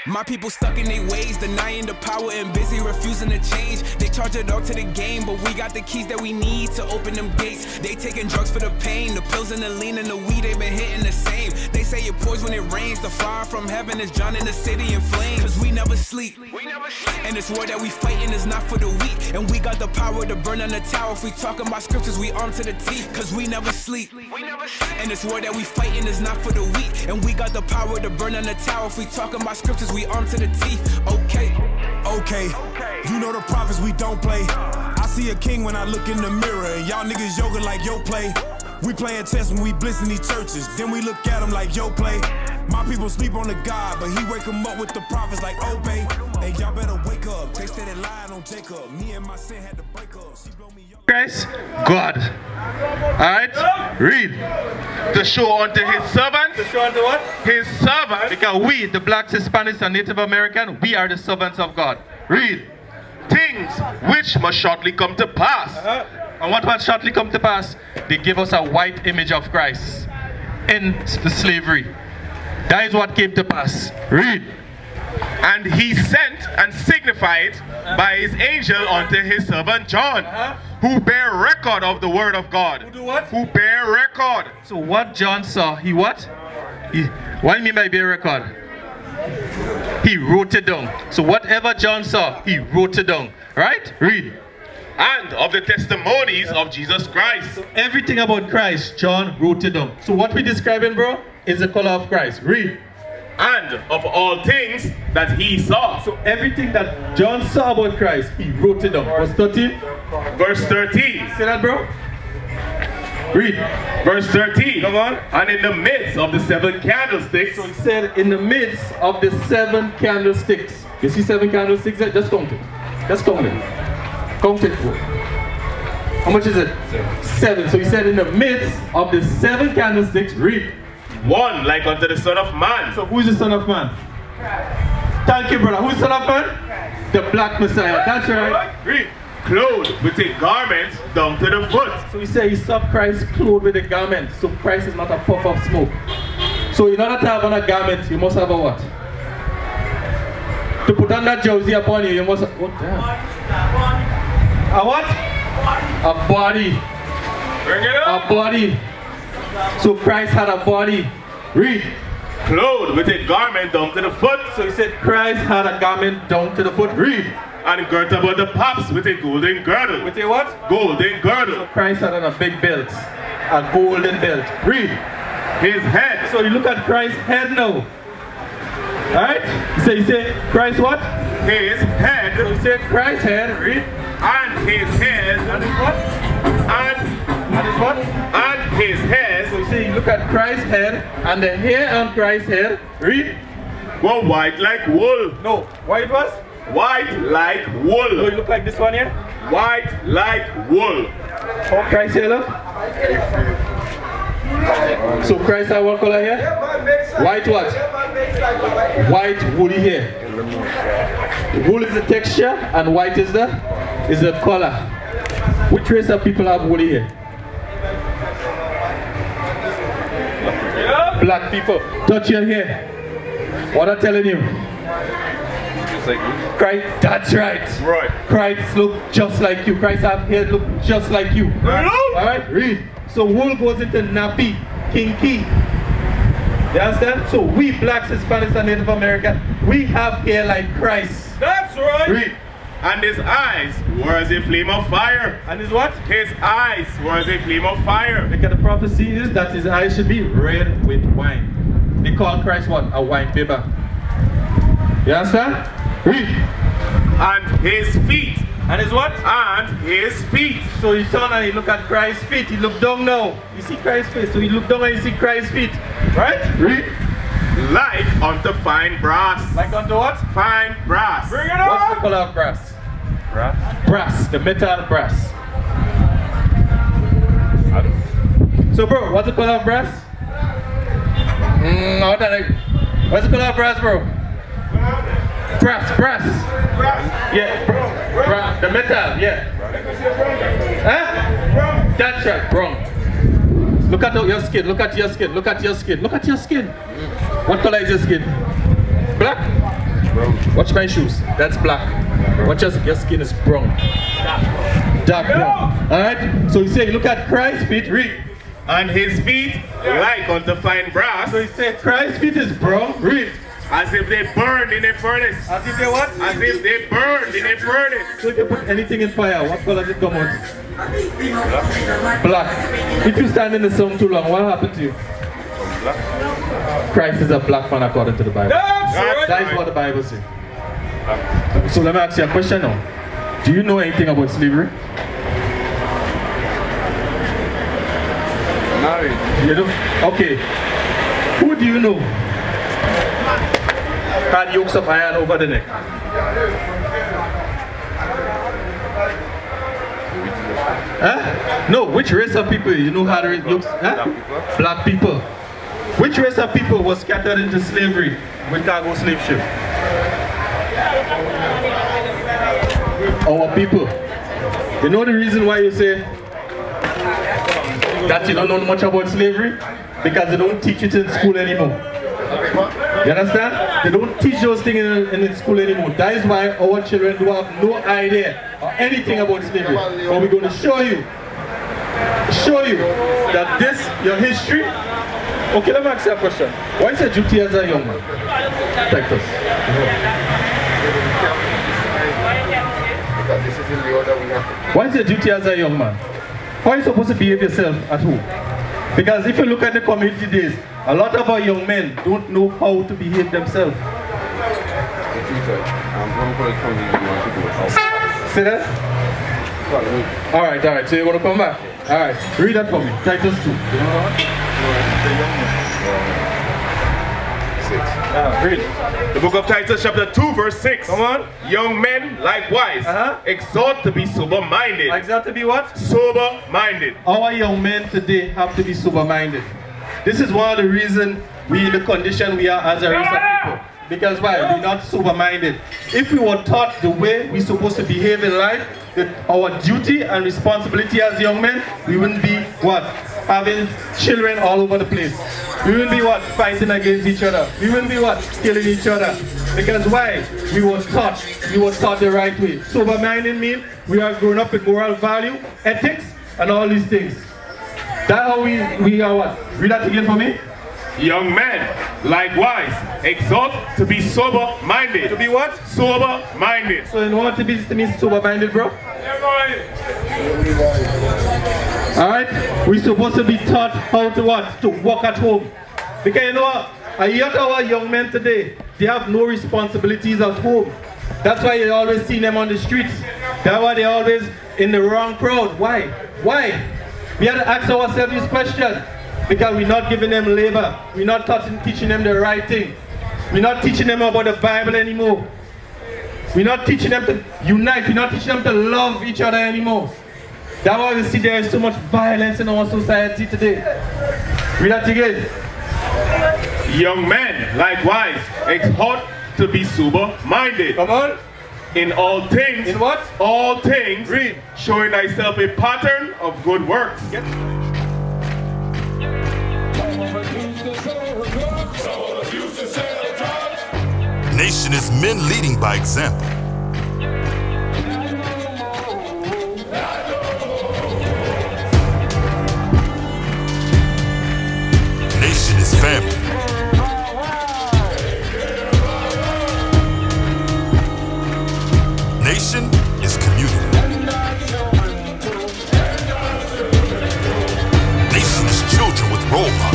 My people stuck in their ways, denying the power and busy refusing to change. They charge it all to the game, but we got the keys that we need to open them gates. They taking drugs for the pain, the pills and the lean and the weed, they been hitting the same. They say it pours when it rains, the fire from heaven is drowning the city in flames. Cause we never sleep, and this war that we fighting is not for the weak. And we got the power to burn on the tower. If we talking about scriptures, we armed to the teeth. Cause we never sleep, and this war that we fighting is not for the weak. And we got the power to burn on the tower. If we talking about scriptures, we armed to the teeth. Okay, you know the prophets, we don't play. I see a king when I look in the mirror, and y'all niggas yoga like yo play. We playing chess when we blitz in these churches, then we look at them like yo play. My people sleep on the God, but he wake them up with the prophets like obey. Hey, y'all better wake up. They steady lying on Jacob. Me and my sin had to break up. She blow me up. Christ, God. Alright? Read. To show unto his servants. To show unto what? His servants. Because we, the blacks, Hispanics, and Native American, we are the servants of God. Read. Things which must shortly come to pass. And what must shortly come to pass? They give us a white image of Christ in the slavery. That is what came to pass. Read. And he sent and signified by his angel unto his servant John, who bear record of the word of God. Who do what? Who bear record. So what John saw, he what? What do you mean by bear record? He wrote it down. So whatever John saw, he wrote it down. Right? Read. And of the testimonies of Jesus Christ. So everything about Christ, John wrote it down. So what we describing, bro, is the color of Christ. Read. And of all things that he saw. So everything that John saw about Christ, he wrote it down. Verse 13. Verse 13. See that, bro? Read. Verse 13. Come on. And in the midst of the 7 candlesticks. So he said, in the midst of the 7 candlesticks. You see 7 candlesticks there? Just count it. Just count it. Count it. How much is it? 7. So he said, in the midst of the 7 candlesticks. Read. One like unto the Son of Man. So who is the Son of Man? Christ. Thank you, brother. Who is the Son of Man? Christ. The black Messiah. That's right. Read. Clothed with a garment down to the foot. So he said he saw Christ clothed with a garment. So Christ is not a puff of smoke. So in order to have on a garment, you must have a what? To put on that jersey upon you, you must have what? A what? A body. Bring it up. A body. So Christ had a body. Read. Clothed with a garment down to the foot. So he said Christ had a garment down to the foot. Read. And girt about the paps with a golden girdle. With a what? Golden girdle. So Christ had on a big belt. A golden belt. Read. His head. So you look at Christ's head now. Alright? So you say Christ what? His head. So you say Christ's head. Read. And his head. And his what? And his what? And his head. So you see, you look at Christ's head, and the hair on Christ's head, read, were white like wool. No, white was? White like wool. So you look like this one here? White like wool. How Christ's hair look? So Christ had what color here? White what? White woolly hair. Wool is the texture, and white is the color. Which race of people have woolly hair? Black people. Touch your hair. What I'm telling you? Just like you. Christ, that's right. Right. Christ look just like you. Christ have hair look just like you. Alright? Read. So wool goes into nappy, kinky. You understand? So we blacks, Hispanics, and Native American, we have hair like Christ. That's right. Read. And his eyes were as a flame of fire. And his what? His eyes were as a flame of fire. Because the prophecy is that his eyes should be red with wine. They call Christ what? A wine bibber. You understand? Read. And his feet. And his what? And his feet. So you turn and you look at Christ's feet. You look down now. You see Christ's face. So you look down and you see Christ's feet. Right? Read. Like unto fine brass. Like unto what? Fine brass. Bring it on! What's the color of brass? Brass? Brass. The metal brass. So bro, what's the color of brass? What's the color of brass, bro? Brass. Brass. Yeah. Brass. The metal, yeah. Huh? That's right, brown. Look at your skin, look at your skin, look at your skin, look at your skin. What color is your skin? Black? Watch my shoes. That's black. Watch your skin is brown. Dark brown. Alright? So you say, look at Christ's feet, read. And his feet like unto fine brass. So you say Christ's feet is brown, read. As if they burned in a furnace. As if they what? As if they burned in a furnace. So if you put anything in fire, what color does it come out? Black. If you stand in the sun too long, what happened to you? Christ is a black man according to the Bible. That is what the Bible says. So let me ask you a question now. Do you know anything about slavery? Married. You do? Okay. Who do you know had yokes of iron over the neck? Huh? No, which race of people you know had yokes? Huh? Black people. Which race of people was scattered into slavery with cargo slave ship? Our people. You know the reason why you say that you don't know much about slavery? Because they don't teach it in school anymore. You understand? They don't teach those things in school anymore. That is why our children do have no idea or anything about slavery. But we're going to show you that this, your history. Okay, let me ask you a question. What is your duty as a young man? Titus. What is your duty as a young man? How are you supposed to behave yourself at home? Because if you look at the community days, a lot of our young men don't know how to behave themselves. Say that? Alright, so you're going to come back? Alright, read that for me. Titus 2. Read. The book of Titus chapter 2 verse 6. Come on. Young men likewise exhort to be sober-minded. Exhort to be what? Sober-minded. Our young men today have to be sober-minded. This is one of the reasons we in the condition we are as a race of people. Because why? We're not sober-minded. If we were taught the way we're supposed to behave in life, our duty and responsibility as young men, we wouldn't be what? Having children all over the place. We wouldn't be what? Fighting against each other. We wouldn't be what? Killing each other. Because why? We were taught the right way. Sober-minded means we are grown up with moral value, ethics, and all these things. That's how we are what? Read that again for me. Young men likewise exhort to be sober-minded. To be what? Sober-minded. So you know what to be sober-minded, bro? Alright? We're supposed to be taught how to what? To walk at home. Because you know what? A lot of our young men today, they have no responsibilities at home. That's why you always see them on the streets. That's why they're always in the wrong crowd. Why? Why? We have to ask ourselves this question. Because we're not giving them labor. We're not teaching them the right thing. We're not teaching them about the Bible anymore. We're not teaching them to unite. We're not teaching them to love each other anymore. That's why we see there is so much violence in our society today. Read that again. Young men likewise exhort to be sober-minded. Come on. In all things. In what? All things. Read. Showing thyself a pattern of good works. Yes. Nation is men leading by example. Nation is family. Nation is community. Nation is children with role models.